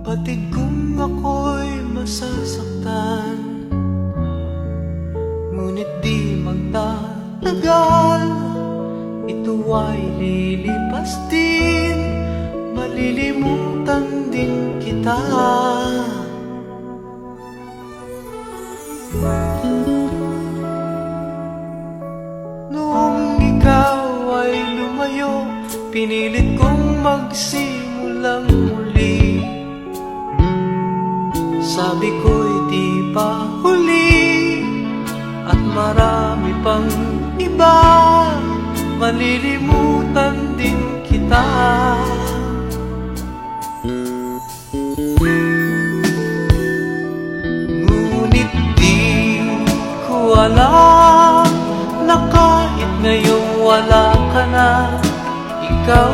Batid kung ako'y masasaktan, ngunit di magtatagal, ito ay lilipas din, malilimutan din kita. Noong ikaw ay lumayo, pinilit kong magsimulang muli. Sabi ko'y di pa huli, at marami pang iba, malilimutan din kita. Ngunit di ko alam na kahit ngayong wala ka na, ikaw